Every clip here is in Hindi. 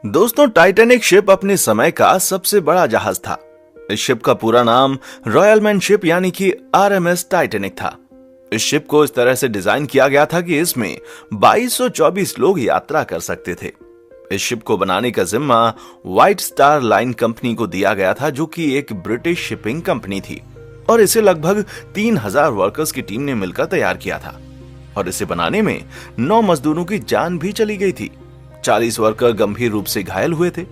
दोस्तों, टाइटैनिक शिप अपने समय का सबसे बड़ा जहाज था। इस शिप का पूरा नाम रॉयल मैन शिप यानी कि आरएमएस टाइटैनिक था। इस शिप को इस तरह से डिजाइन किया गया था कि इसमें 2224 लोग यात्रा कर सकते थे। इस शिप को बनाने का जिम्मा व्हाइट स्टार लाइन कंपनी को दिया गया था, जो कि एक ब्रिटिश शिपिंग कंपनी थी, और इसे लगभग 3000 वर्कर्स की टीम ने मिलकर तैयार किया था। और इसे बनाने में 9 मजदूरों की जान भी चली गई थी। 40 वर्कर गंभीर रूप से घायल हुए थे।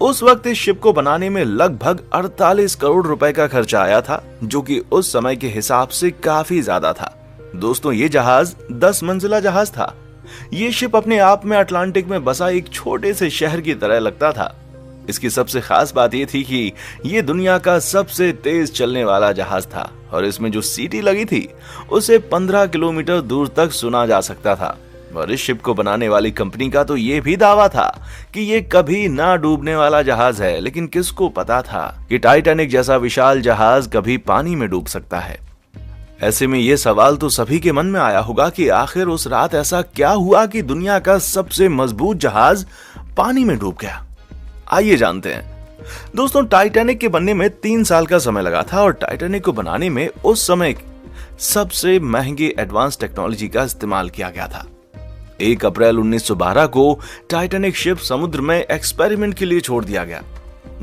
उस वक्त इस शिप को बनाने में लगभग 48 करोड़ रुपए का खर्चा आया था, जो कि उस समय के हिसाब से काफी ज्यादा था। दोस्तों, ये जहाज 10 मंजिला जहाज था। ये शिप अपने आप में अटलांटिक में बसा एक छोटे से शहर की तरह लगता था। इसकी सबसे खास बात यह थी कि ये दुनिया का सबसे तेज चलने वाला जहाज था, और इसमें जो सीटी लगी थी उसे 15 किलोमीटर दूर तक सुना जा सकता था। और इस शिप को बनाने वाली कंपनी का तो ये भी दावा था कि ये कभी ना डूबने वाला जहाज है, लेकिन किसको पता था कि टाइटैनिक जैसा विशाल जहाज कभी पानी में डूब सकता है। ऐसे में ये सवाल तो सभी के मन में आया होगा कि आखिर उस रात ऐसा क्या हुआ कि दुनिया का सबसे मजबूत जहाज पानी में डूब गया। आइए जानते हैं। दोस्तों, टाइटैनिक के बनने में 3 साल का समय लगा था, और टाइटैनिक को बनाने में उस समय सबसे महंगे एडवांस टेक्नोलॉजी का इस्तेमाल किया गया था। 1 अप्रैल 1912 को टाइटैनिक शिप समुद्र में एक्सपेरिमेंट के लिए छोड़ दिया गया,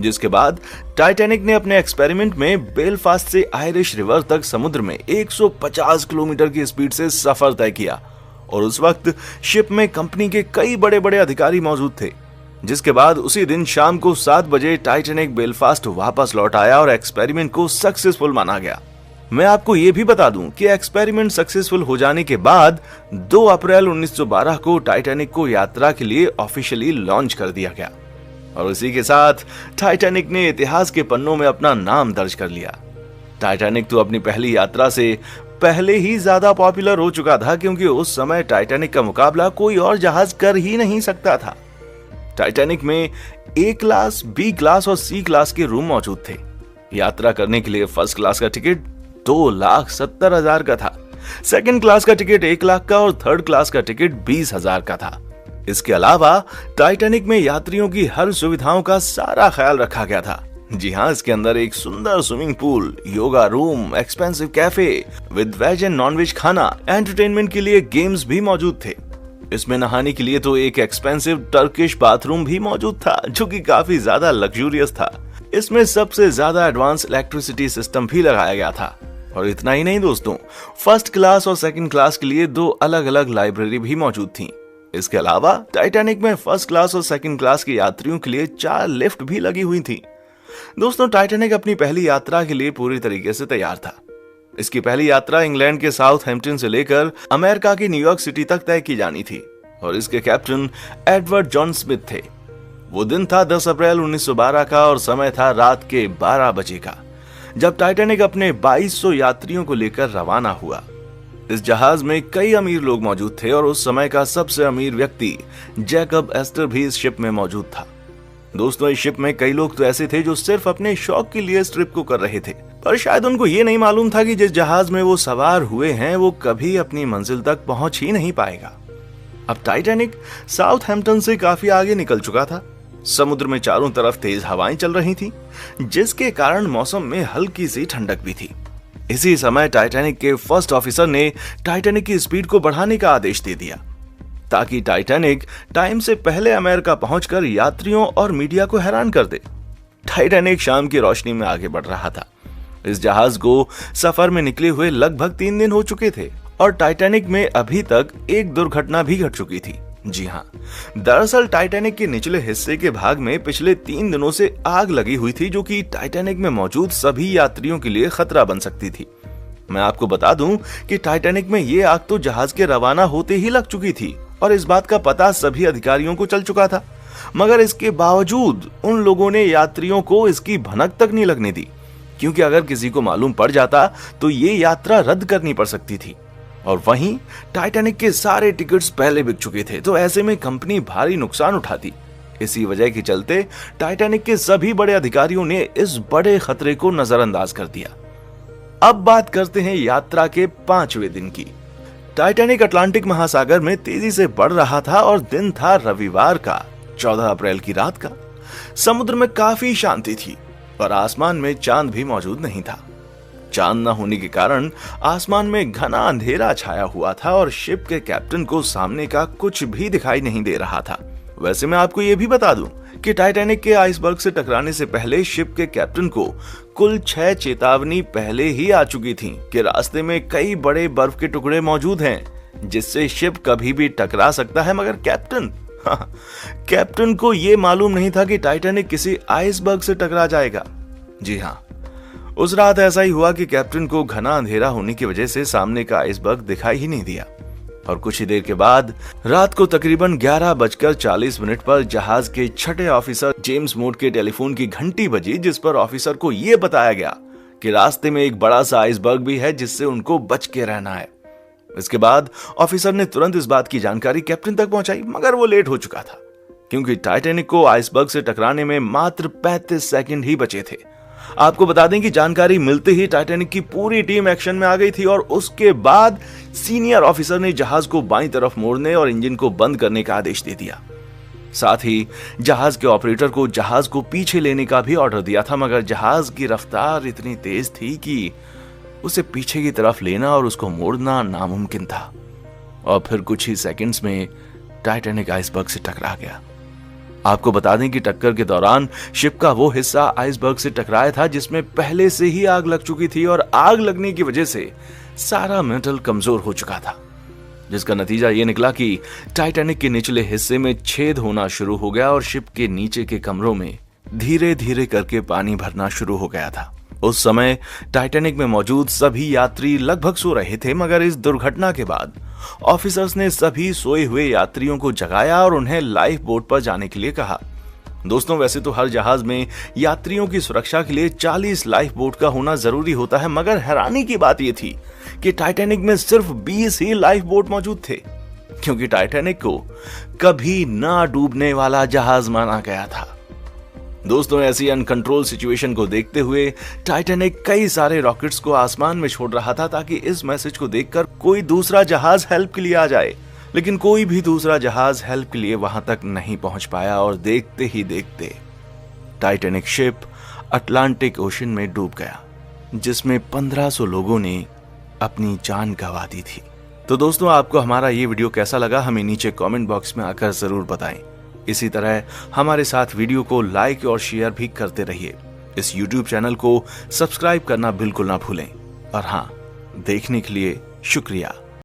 जिसके बाद टाइटैनिक ने अपने एक्सपेरिमेंट में बेलफास्ट से आयरिश रिवर तक समुद्र में 150 किलोमीटर की स्पीड से सफर तय किया। और उस वक्त शिप में कंपनी के कई बड़े बड़े अधिकारी मौजूद थे। जिसके बाद उसी दिन शाम को 7 बजे टाइटैनिक बेलफास्ट वापस लौट आया और एक्सपेरिमेंट को सक्सेसफुल माना गया। मैं आपको यह भी बता दूं कि एक्सपेरिमेंट सक्सेसफुल हो जाने के बाद 2 अप्रैल 1912 को टाइटैनिक को यात्रा के लिए ऑफिशियली लॉन्च कर दिया गया, और इसी के साथ टाइटैनिक ने इतिहास के पन्नों में अपना नाम दर्ज कर लिया। टाइटैनिक तो अपनी पहली यात्रा से पहले ही ज्यादा पॉपुलर हो चुका था, क्योंकि उस समय टाइटैनिक का मुकाबला कोई और जहाज कर ही नहीं सकता था। टाइटैनिक में ए क्लास, बी क्लास और सी क्लास के रूम मौजूद थे। यात्रा करने के लिए फर्स्ट क्लास का टिकट 2,70,000 का था, सेकंड क्लास का टिकट 1 लाख का, और थर्ड क्लास का टिकट 20,000 का था। इसके अलावा टाइटैनिक में यात्रियों की हर सुविधाओं का सारा ख्याल रखा गया था। जी हाँ, इसके अंदर एक सुंदर swimming pool, yoga room, expensive cafe with veg and non veg खाना, एंटरटेनमेंट के लिए गेम्स भी मौजूद थे। इसमें नहाने के लिए तो एक एक्सपेंसिव टर्किश बाथरूम भी मौजूद था, जो कि काफी ज्यादा लग्जूरियस था। इसमें सबसे ज्यादा एडवांस इलेक्ट्रिसिटी सिस्टम भी लगाया गया था। और इतना ही नहीं दोस्तों, फर्स्ट क्लास और सेकंड क्लास के लिए 2 अलग अलग लाइब्रेरी भी मौजूद थी। इसके अलावा टाइटैनिक में फर्स्ट क्लास और सेकंड क्लास के यात्रियों के लिए 4 लिफ्ट भी लगी हुई थी। दोस्तों, टाइटैनिक अपनी पहली यात्रा के लिए पूरी तरीके से तैयार था। इसकी पहली यात्रा इंग्लैंड के साउथहैम्पटन से लेकर अमेरिका की न्यूयॉर्क सिटी तक तय की जानी थी, और इसके कैप्टन एडवर्ड जॉन स्मिथ थे। वो दिन था 10 अप्रैल 1912 का, और समय था रात के 12 बजे का, जब टाइटैनिक अपने 2200 यात्रियों को लेकर रवाना हुआ। इस जहाज में कई अमीर लोग मौजूद थे, और उस समय का सबसे अमीर व्यक्ति जैकब एस्टर भी इस शिप में मौजूद था। दोस्तों, इस शिप में कई लोग तो ऐसे थे जो सिर्फ अपने शौक के लिए इस ट्रिप को कर रहे थे, पर शायद उनको ये नहीं मालूम था कि जिस जहाज में वो सवार हुए हैं वो कभी अपनी मंजिल तक पहुंच ही नहीं पाएगा। अब टाइटैनिक साउथहैम्पटन से काफी आगे निकल चुका था। समुद्र में चारों तरफ तेज हवाएं चल रही थी, जिसके कारण मौसम में हल्की सी ठंडक भी थी। इसी समय टाइटैनिक के फर्स्ट ऑफिसर ने टाइटैनिक की स्पीड को बढ़ाने का आदेश दे दिया, ताकि टाइटैनिक टाइम से पहले अमेरिका पहुंचकर यात्रियों और मीडिया को हैरान कर दे। टाइटैनिक शाम की रोशनी में आगे बढ़ रहा था। इस जहाज को सफर में निकले हुए लगभग 3 दिन हो चुके थे, और टाइटैनिक में अभी तक एक दुर्घटना भी घट चुकी थी। जी हाँ, दरअसल टाइटैनिक के निचले हिस्से के भाग में पिछले 3 दिनों से आग लगी हुई थी, जो कि टाइटैनिक में मौजूद सभी यात्रियों के लिए खतरा बन सकती थी। मैं आपको बता दूं कि टाइटैनिक में ये आग तो जहाज के रवाना होते ही लग चुकी थी, और इस बात का पता सभी अधिकारियों को चल चुका था। मगर इसके बावजूद उन लोगों ने यात्रियों को इसकी भनक तक नहीं लगने दी, क्योंकि अगर किसी को मालूम पड़ जाता तो ये यात्रा रद्द करनी पड़ सकती थी। और वहीं टाइटैनिक के सारे टिकट्स पहले बिक चुके थे, तो ऐसे में कंपनी भारी नुकसान उठाती। इसी वजह के चलते टाइटैनिक के सभी बड़े अधिकारियों ने इस बड़े खतरे को नजरअंदाज कर दिया। अब बात करते हैं यात्रा के 5वें दिन की। टाइटैनिक अटलांटिक महासागर में तेजी से बढ़ रहा था और दिन था रविवार का 14 अप्रैल की रात का। समुद्र में काफी शांति थी और आसमान में चांद भी मौजूद नहीं था। चांद न होने के कारण आसमान में घना अंधेरा छाया हुआ था और शिप के कैप्टन को सामने का कुछ भी दिखाई नहीं दे रहा था। वैसे मैं आपको यह भी बता दूं कि टाइटैनिक के आइसबर्ग से टकराने से पहले शिप के कैप्टन को कुल 6 चेतावनी पहले ही आ चुकी थी कि रास्ते में कई बड़े बर्फ के टुकड़े मौजूद हैं जिससे शिप कभी भी टकरा सकता है। मगर कैप्टन को यह मालूम नहीं था कि टाइटैनिक किसी आइसबर्ग से टकरा जाएगा। जी हाँ, उस रात ऐसा ही हुआ कि कैप्टन को घना अंधेरा होने की वजह से सामने का आइसबर्ग दिखाई ही नहीं दिया और कुछ ही देर के बाद रात को तकरीबन 11:40 पर जहाज के छठे ऑफिसर जेम्स मूड के टेलीफोन की घंटी बजी, जिस पर ऑफिसर को यह बताया गया कि रास्ते में एक बड़ा सा आइसबर्ग भी है जिससे उनको बच के रहना है। इसके बाद ऑफिसर ने तुरंत इस बात की जानकारी कैप्टन तक पहुंचाई, मगर वो लेट हो चुका था क्योंकि टाइटैनिक को आइसबर्ग से टकराने में मात्र 35 सेकंड ही बचे थे। आपको बता दें कि जानकारी मिलते ही टाइटैनिक की पूरी टीम एक्शन में आ गई थी और उसके बाद सीनियर ऑफिसर ने जहाज को बाईं तरफ मोड़ने और इंजन को बंद करने का आदेश दे दिया। साथ ही जहाज के ऑपरेटर को जहाज को पीछे लेने का भी ऑर्डर दिया था, मगर जहाज की रफ्तार इतनी तेज थी कि उसे पीछे की तरफ लेना और उसको मोड़ना नामुमकिन था। और फिर कुछ ही सेकंड्स में टाइटैनिक आइसबर्ग से टकरा गया। आपको बता दें कि टक्कर के दौरान शिप का वो हिस्सा आइसबर्ग से टकराया था जिसमें पहले से ही आग लग चुकी थी और आग लगने की वजह से सारा मेटल कमजोर हो चुका था, जिसका नतीजा ये निकला कि टाइटैनिक के निचले हिस्से में छेद होना शुरू हो गया और शिप के नीचे के कमरों में धीरे धीरे करके पानी भरना शुरू हो गया था। उस समय टाइटैनिक में मौजूद सभी यात्री लगभग सो रहे थे, मगर इस दुर्घटना के बाद ऑफिसर्स ने सभी सोए हुए यात्रियों को जगाया और उन्हें लाइफ बोट पर जाने के लिए कहा। दोस्तों, वैसे तो हर जहाज में यात्रियों की सुरक्षा के लिए 40 लाइफ बोट का होना जरूरी होता है, मगर हैरानी की बात यह थी कि टाइटैनिक में सिर्फ 20 ही लाइफ बोट मौजूद थे, क्योंकि टाइटैनिक को कभी ना डूबने वाला जहाज माना गया था। दोस्तों, ऐसी अनकंट्रोल सिचुएशन को देखते हुए टाइटैनिक कई सारे रॉकेट्स को आसमान में छोड़ रहा था ताकि इस मैसेज को देखकर कोई दूसरा जहाज हेल्प के लिए आ जाए, लेकिन कोई भी दूसरा जहाज हेल्प के लिए वहां तक नहीं पहुंच पाया और देखते ही देखते टाइटैनिक शिप अटलांटिक ओशन में डूब गया, जिसमें 1500 लोगों ने अपनी जान गंवा दी थी। तो दोस्तों, आपको हमारा ये वीडियो कैसा लगा हमें नीचे कमेंट बॉक्स में आकर जरूर बताएं। इसी तरह हमारे साथ वीडियो को लाइक और शेयर भी करते रहिए। इस YouTube चैनल को सब्सक्राइब करना बिल्कुल ना भूलें। और हाँ, देखने के लिए शुक्रिया।